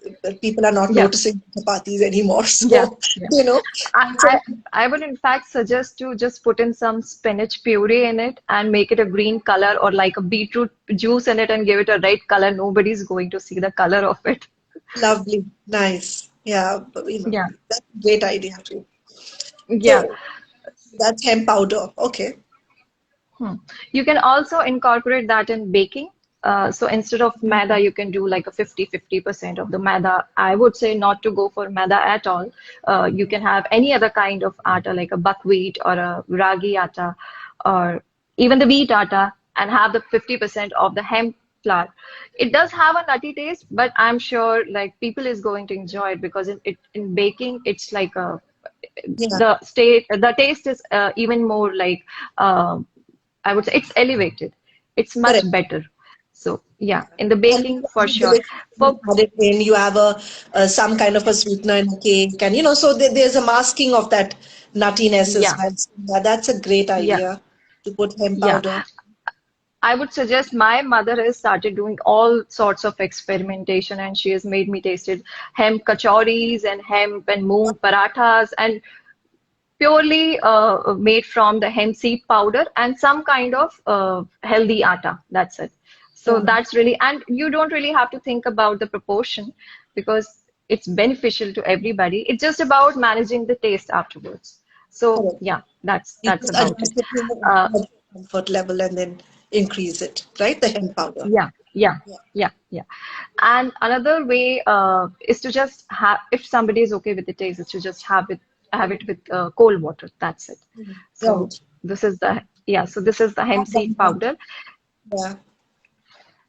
people are not Yeah. noticing chapatis anymore. Yeah. So Yeah. you know, I, so I I would in fact suggest to just put in some spinach puree in it and make it a green color or like a beetroot juice in it and give it a red color. Nobody's going to see the color of it. lovely, nice, yeah, but, Yeah. that's a great idea too. Yeah. So that's hemp powder. Okay. Hmm. You can also incorporate that in baking. So instead of maida, you can do like a 50-50% of the maida. I would say not to go for maida at all. You can have any other kind of atta, like a buckwheat or a ragi atta, or even the wheat atta, and have the 50% of the hemp flour. It does have a nutty taste, but I'm sure like people is going to enjoy it because in baking, it's like a Yeah, the taste is even more like I would say it's elevated. It's much correct. better. So yeah, in the And baking you for add the sure. liquid, you For add it in, you have some kind of a sweetener in a cake, and so there's a masking of that nuttiness as yeah, well. So, yeah, that's a great yeah, idea to put hemp yeah. powder. I would suggest my mother has started doing all sorts of experimentation and she has made me tasted hemp kachoris and hemp and moong parathas and purely made from the hemp seed powder and some kind of healthy atta. That's it. So Yeah. that's really, and you don't really have to think about the proportion because it's beneficial to everybody. It's just about managing the taste afterwards. So Correct. yeah, You that's just about it. adjust it to Uh, your comfort level and then increase it, right? The hemp powder. yeah, yeah, Yeah. yeah. And another way is to just have, if somebody is okay with the taste, is to just have it with cold water. That's it. Mhm. So Right. this is the yeah. So this is the hemp I've seed done that. powder. Yeah.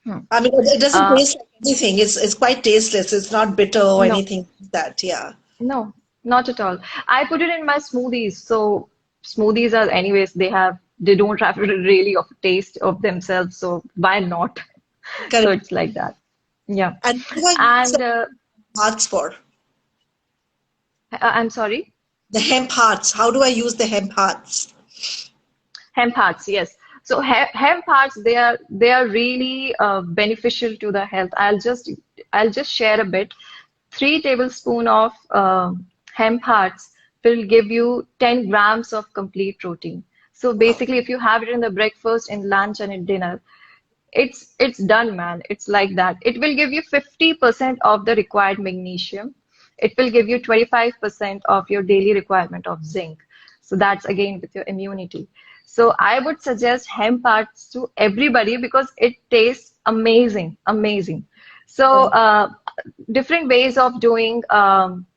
Hmm. I mean, it doesn't Uh, taste like anything. It's quite tasteless. It's not bitter or no, anything like that. Yeah. no, not at all. I put it in my smoothies. So smoothies are anyways they don't have really of a taste of themselves. So why not? So Correct. it's like that. Yeah. And what do I use And the hearts for? I'm sorry. The hemp hearts. How do I use the hemp hearts? Hemp hearts, yes. So hemp hearts, they are really beneficial to the health. I'll just share a bit. 3 tablespoon of hemp hearts will give you 10 grams of complete protein. So Wow. basically, if you have it in the breakfast, in lunch, and in dinner, it's done, man. It's like that. It will give you 50% of the required magnesium. It will give you 25% of your daily requirement of zinc. So that's again with your immunity. So I would suggest hemp hearts to everybody because it tastes amazing, amazing. So Yeah. different ways of doing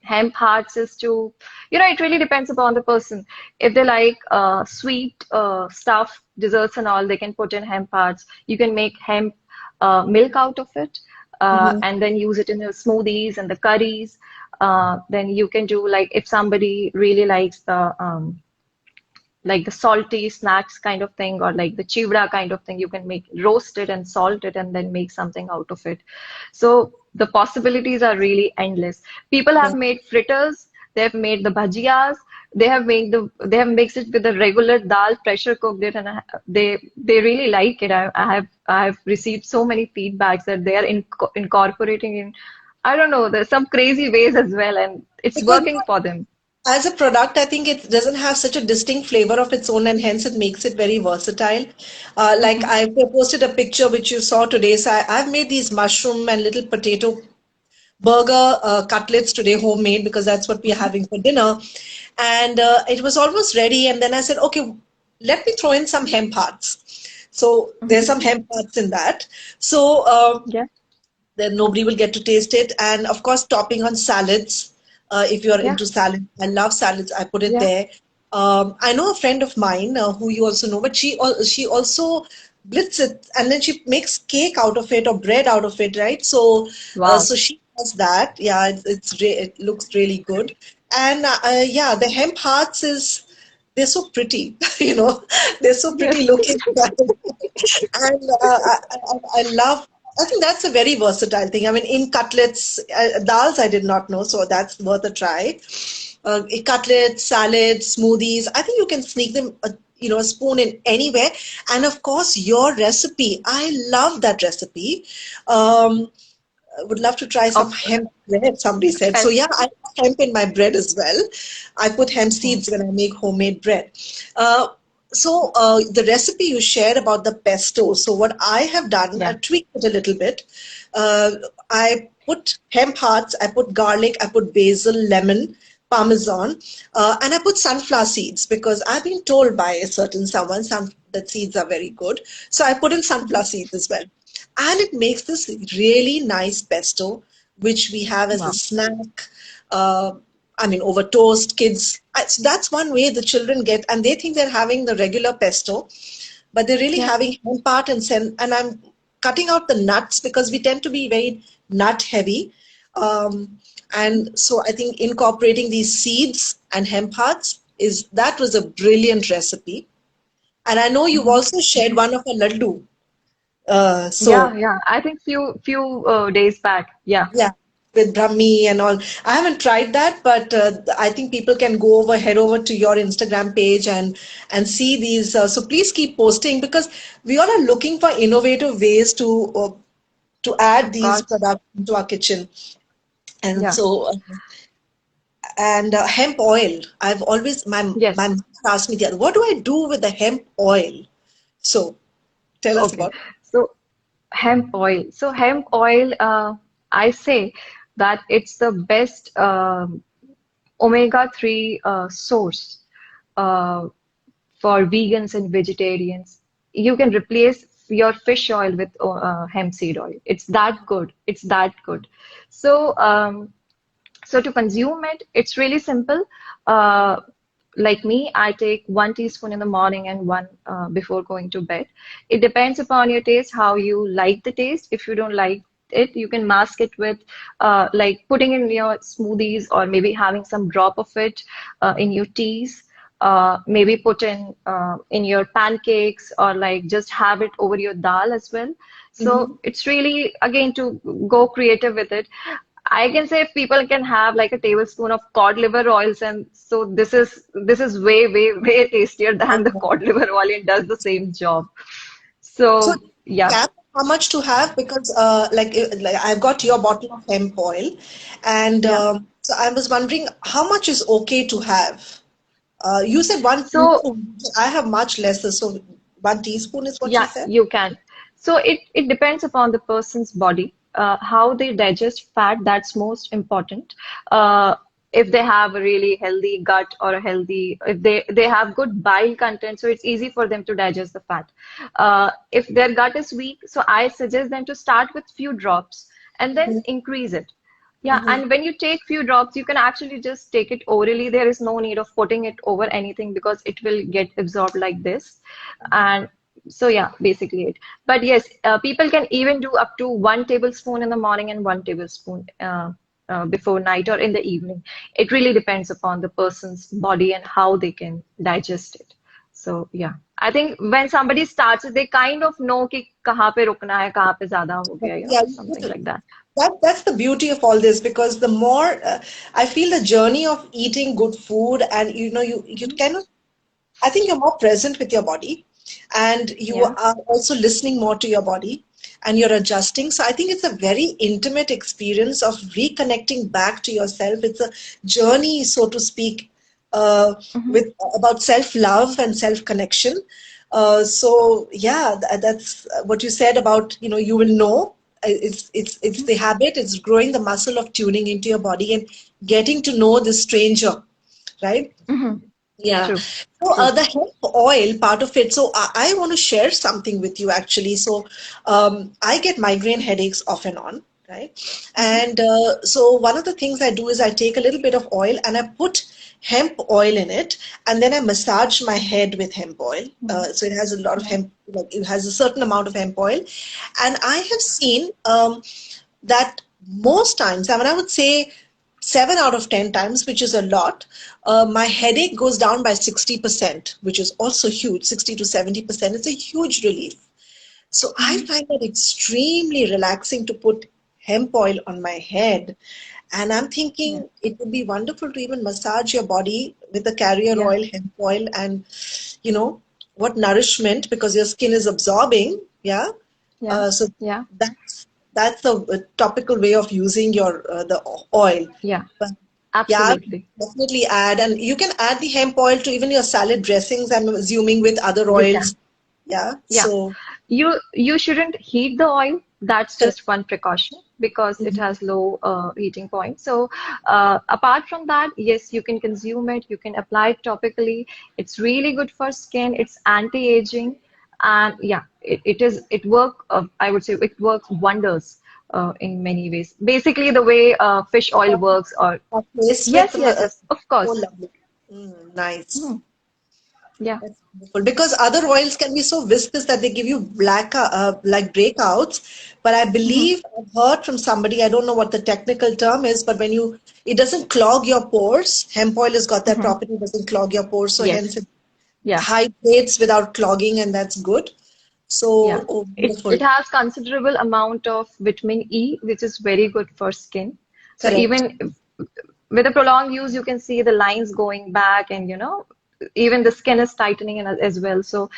hemp hearts is to, it really depends upon the person. If they like sweet stuff, desserts and all, they can put in hemp hearts. You can make hemp milk out of it Mhm. and then use it in your smoothies and the curries. Then you can do like if somebody really likes the like the salty snacks kind of thing or like the chivra kind of thing, you can make roast it and salt it and then make something out of it. So the possibilities are really endless. People Yeah. have made fritters, they have made the bhajiyas, they have mixed it with the regular dal, pressure cooked it, and they really like it. I have received so many feedbacks that they are incorporating in, I don't know, there's some crazy ways as well, and it's Because working for them. as a product, I think it doesn't have such a distinct flavor of its own, and hence it makes it very versatile. Like Mhm. I posted a picture which you saw today. So I've made these mushroom and little potato burger cutlets today, homemade, because that's what we're having for dinner. And it was almost ready. And then I said, okay, let me throw in some hemp hearts. So there's Mhm. some hemp hearts in that. So Yeah, then nobody will get to taste it. And of course, topping on salads. If you're yeah, into salad, I love salads. I put it yeah. there. I know a friend of mine who you also know, but she also blitz it and then she makes cake out of it or bread out of it, right? So Wow. so she does that. Yeah, it looks really good. And yeah, the hemp hearts is they're so pretty, you know, they're so pretty Yes. looking. And I love, I think that's a very versatile thing. I mean, in cutlets, dals I did not know, so that's worth a try. Cutlets, salads, smoothies, I think you can sneak them, a spoon in anywhere. And of course, your recipe, I love that recipe. Um, I would love to try some Of hemp bread, somebody said. So hemp. yeah, I put hemp in my bread as well. I put hemp Mhm. seeds when I make homemade bread. Uh, the recipe you shared about the pesto. So what I have done, I Yeah. tweaked it a little bit. Uh, I put hemp hearts, I put garlic, I put basil, lemon, parmesan, and I put sunflower seeds because I've been told by a certain someone that seeds are very good. So I put in sunflower Mhm. seeds as well. And it makes this really nice pesto, which we have as a Wow. snack. Uh, I mean, over toast, kids. So that's one way the children get, and they think they're having the regular pesto, but they're really Yeah. having hemp part and I'm cutting out the nuts because we tend to be very nut heavy. And so I think incorporating these seeds and hemp hearts is that was a brilliant recipe. And I know you've Mhm. also shared one of a laddu. Yeah, So yeah. I think few days back. Yeah. yeah. with Brahmi and all. I haven't tried that, but I think people can head over to your Instagram page and see these. So please keep posting because we all are looking for innovative ways to add Of these course. products into our kitchen. And Yeah. so, and hemp oil. I've always my Yes. mother asked me the other, what do I do with the hemp oil? So tell us Okay. about. So hemp oil. So hemp oil, I say that it's the best omega-3 source uh, for vegans and vegetarians. You can replace your fish oil with hemp seed oil. It's that good. It's that good. So, so to consume it, it's really simple. Uh, like me, I take 1 teaspoon in the morning and one before going to bed. It depends upon your taste, how you like the taste. If you don't like it, you can mask it with like putting in your smoothies or maybe having some drop of it in your teas. Maybe put in your pancakes or like just have it over your dal as well. So Mhm. it's really again to go creative with it. I can say people can have like a tablespoon of cod liver oils, and so this is way, way, way tastier than the cod liver oil and does the same job. So, So yeah. cap how much to have because like I've got your bottle of hemp oil, and Yeah. so I was wondering how much is okay to have. You said one So teaspoon. I have much lesser, so 1 teaspoon is what you yeah, said. you can. So it depends upon the person's body, how they digest fat, that's most important. If they have a really healthy gut or a healthy, if they have good bile content, so it's easy for them to digest the fat. If their gut is weak, so I suggest them to start with few drops and then Mhm, increase it. Yeah, mhm, and when you take few drops, you can actually just take it orally. There is no need of putting it over anything because it will get absorbed like this. And so yeah, basically it. But yes, people can even do up to 1 tablespoon in the morning and 1 tablespoon before night or in the evening. It really depends upon the person's body and how they can digest it. So yeah, I think when somebody starts it, they kind of know कि कहाँ पे रुकना है, कहाँ पे ज़्यादा हो गया, yeah, something like that. that's the beauty of all this because the more I feel the journey of eating good food and you Mhm. cannot. I think you're more present with your body and you Yeah. are also listening more to your body and you're adjusting. So I think it's a very intimate experience of reconnecting back to yourself. It's a journey, so to speak, uh, Mhm. with about self-love and self-connection. So yeah, that's what you said about, you will know. It's Mhm. the habit, it's growing the muscle of tuning into your body and getting to know the stranger, right? Mhm. Yeah. True. So True. the hemp oil part of it. So I want to share something with you actually. So I get migraine headaches off and on, right? Mhm. And so one of the things I do is I take a little bit of oil and I put hemp oil in it, and then I massage my head with hemp oil. Mhm. So it has a lot of Yeah. hemp, like it has a certain amount of hemp oil, and I have seen that most times, I mean, I would say 7 out of 10 times, which is a lot, my headache goes down by 60%, which is also huge. 60 to 70%. It's a huge relief. So I Mhm. find that extremely relaxing to put hemp oil on my head. And I'm Yeah. thinking it would be wonderful to even massage your body with the carrier Yeah. oil, hemp oil, and you know what nourishment because your skin is absorbing. Yeah. Yeah. So Yeah. that's the topical way of using your the oil. Yeah. But yeah, I would Absolutely. definitely add, and you can add the hemp oil to even your salad dressings. I'm assuming with other You oils. can. Yeah. Yeah. So You shouldn't heat the oil. That's correct. just one precaution because it Mhm. has low heating point. So apart from that, yes, you can consume it. You can apply it topically. It's really good for skin. It's anti-aging, and yeah, it work. I would say it works wonders in many ways. Basically, the way fish oil works, or Place with yes, yes, yes, of oh, course. lovely. Nice. Mhm. Yeah, That's wonderful. Because other oils can be so viscous that they give you black, like breakouts. But I hmm believe I've heard from somebody, I don't know what the technical term is, but it doesn't clog your pores. Hemp oil has got that hmm property, it doesn't clog your pores. So hence yes, it yeah. hydrates without clogging, and that's good. Yeah, So, oh, it wonderful. it has considerable amount of vitamin E, which is very good for skin. So Correct. with a prolonged use, you can see the lines going back, and even the skin is tightening as well. So,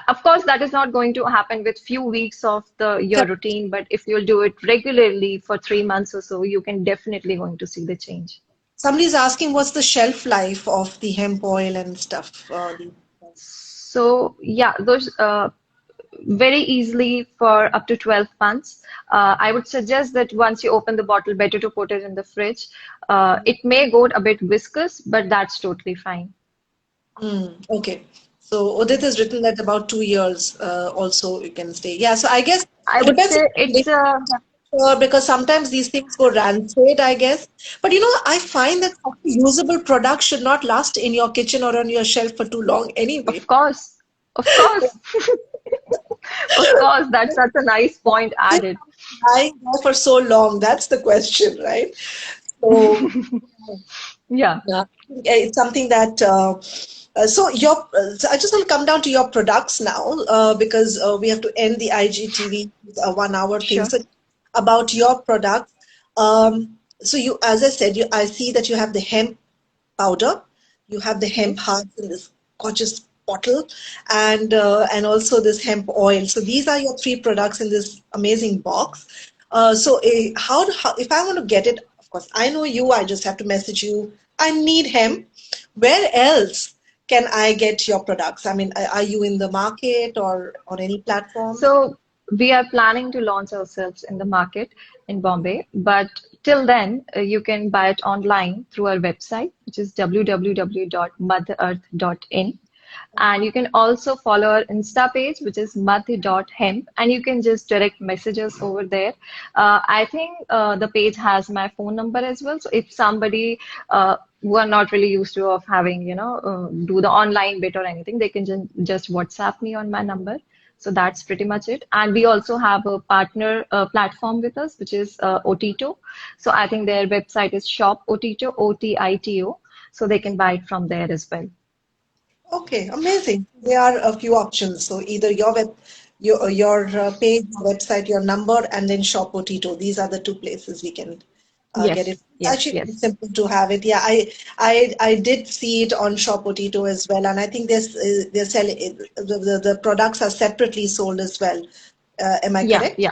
of course, that is not going to happen with few weeks of your Correct. routine, but if you'll do it regularly for 3 months or so, you can definitely going to see the change. Somebody's asking what's the shelf life of the hemp oil and stuff. So, yeah, those very easily for up to 12 months. I would suggest that once you open the bottle, better to put it in the fridge. It may go a bit viscous, but that's totally fine. Okay. So Udit has written that about 2 years also you can stay. Yeah, so I guess I it would depends on say the it's a condition, because sometimes these things go rancid, I guess. But I find that such a usable product should not last in your kitchen or on your shelf for too long anyway. Of course, of course, of course. That's such a nice point added. Lying there for so long, that's the question, right? So Yeah, yeah, it's something that so I just want to come down to your products now because we have to end the IGTV 1 hour thing. sure. So about your products, so you, as I said, I see that you have the hemp powder, you have the hemp Yes. hearts in this gorgeous bottle, and also this hemp oil. So these are your three products in this amazing box. How if I want to get it, of course, I know you. I just have to message you. I need hemp. Where else can I get your products? I mean, are you in the market or on any platform? So we are planning to launch ourselves in the market in Bombay, but till then, you can buy it online through our website, which is www.motherearth.in. And you can also follow our Insta page, which is madhi.hemp, and you can just direct messages over there. I think the page has my phone number as well. So if somebody who are not really used to of having, do the online bit or anything, they can just WhatsApp me on my number. So that's pretty much it. And we also have a partner platform with us, which is Otito. So I think their website is Shop Otito, Otito. So they can buy it from there as well. Okay, amazing. There are a few options. So either your page, your website, your number, and then Shop Otito. These are the two places we can get it. Yes, It's yes, actually very yes. simple to have it. Yeah, I did see it on Shop Otito as well, and I think they're selling the products are separately sold as well. Am I Yeah, correct? yeah.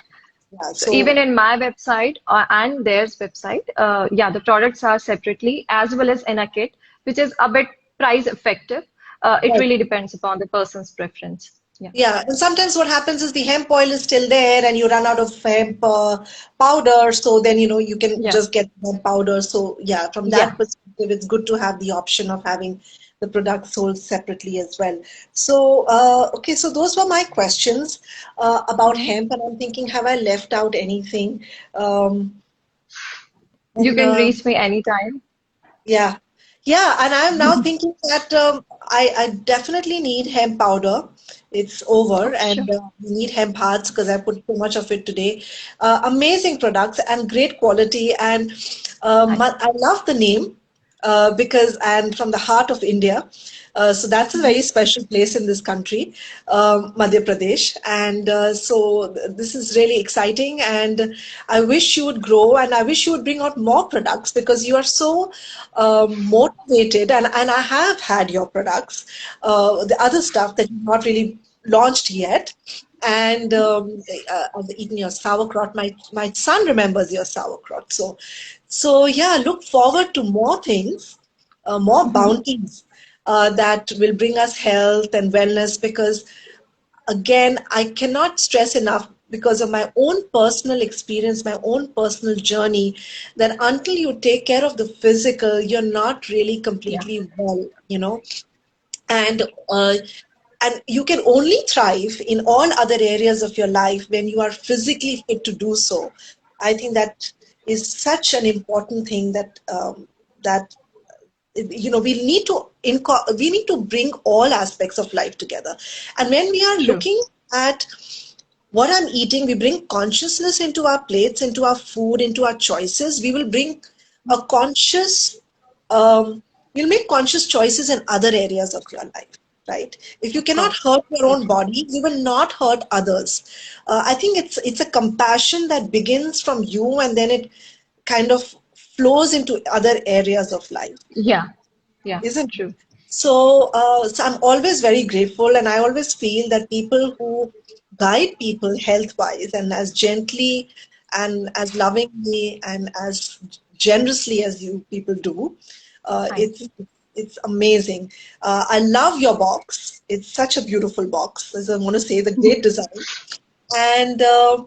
Yeah. So even So in my website and theirs website, yeah, the products are separately as well as in a kit, which is a bit price effective. It right. really depends upon the person's preference. Yeah, Yeah, and sometimes what happens is the hemp oil is still there and you run out of hemp powder. So then, you can yeah, just get hemp powder. So yeah, from yeah. that perspective, it's good to have the option of having the product sold separately as well. So, okay, so those were my questions about Mhm. hemp, and I'm thinking, have I left out anything? Um, You and can reach me anytime. Yeah, yeah, and I'm now thinking that I definitely need hemp powder. It's over, Oh, sure. and we need hemp hearts because I put too much of it today. Amazing products and great quality, and Thank I love the name because and from the heart of India. So that's a you. very special place in this country, Madhya Pradesh. And this is really exciting. And I wish you would grow and I wish you would bring out more products because you are so motivated. And I have had your products, the other stuff that you've not really launched yet. And I've eaten your sauerkraut. My son remembers your sauerkraut. So yeah, look forward to more things, more bounties that will bring us health and wellness because again, I cannot stress enough because of my own personal experience, my own personal journey, that until you take care of the physical, you're not really Yeah, completely well. And uh, and you can only thrive in all other areas of your life when you are physically fit to do so. I think that is such an important thing that we need to bring all aspects of life together, and when we are true. looking at what I'm eating, we bring consciousness into our plates, into our food, into our choices. We will bring a conscious, um, we'll make conscious choices in other areas of your life, right? If you Of cannot course. hurt your So own true. body, you will not hurt others. I think it's a compassion that begins from you, and then it kind of flows into other areas of life, Yeah. Yeah. isn't it? True. So I'm always very grateful, and I always feel that people who guide people health-wise and as gently and as lovingly and as generously as you people do, uh, Thank it's you. it's amazing. I love your box. It's such a beautiful box. As I want to say, the great design, and uh,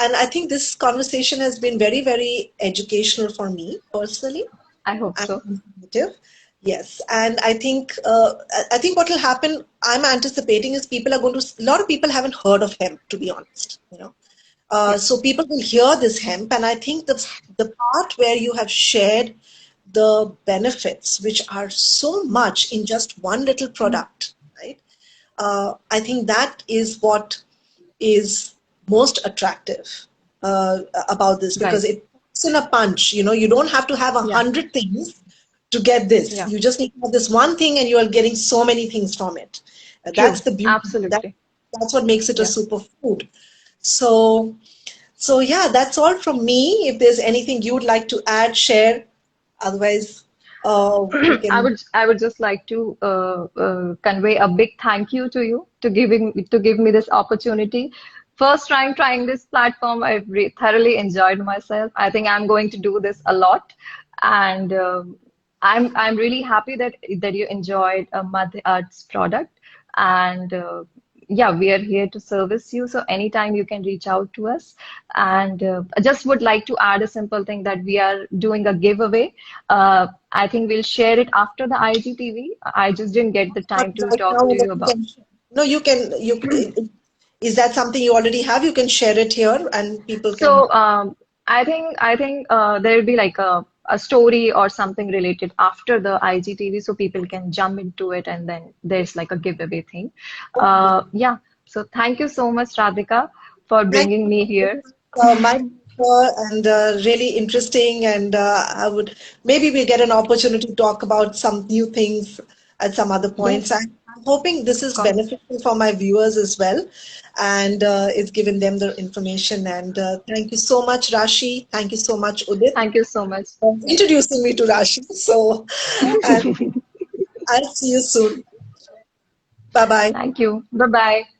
and I think this conversation has been very, very educational for me personally I hope and so. informative. Yes, and I think what will happen, I'm anticipating, is people are going to, a lot of people haven't heard of hemp, to be honest, you know. Yeah. So people will hear this hemp, and I think the part where you have shared the benefits, which are so much in just one little Mm. product, right? I think that is what is most attractive about this, because Right. it puts in a punch. You know, you don't have to have a Yeah. hundred things to get this. Yeah. You just need to have this one thing, and you are getting so many things from it. That's True. the beauty. Absolutely. That's what makes it a Yeah. superfood. So, so yeah, that's all from me. If there's anything you would like to add, share. Otherwise, we can. I would just like to convey a big thank you to you to give me this opportunity. First trying this platform, I've re thoroughly enjoyed myself. I think I'm going to do this a lot, and I'm really happy that you enjoyed Madh Arts product, and yeah, we are here to service you. So anytime you can reach out to us, and I just would like to add a simple thing that we are doing a giveaway. I think we'll share it after the IGTV. I just didn't get the Not time to right now, talk to you but you about. can. No, you can. Is that something you already have? You can share it here, and people can. So I think there will be like a story or something related after the IGTV, so people can jump into it, and then there's like a giveaway thing. Okay. Yeah. So thank you so much, Radhika, for Thank bringing you. me This here. is my pleasure and really interesting. And I would maybe we'll get an opportunity to talk about some new things at some other points. Yes, I'm hoping this of is course. beneficial for my viewers as well, and it's given them the information. And thank you so much, Rashi. Thank you so much, Udit, Thank you so much. for Yeah. introducing me to Rashi. So, and I'll see you soon. Bye bye. Thank you. Bye bye.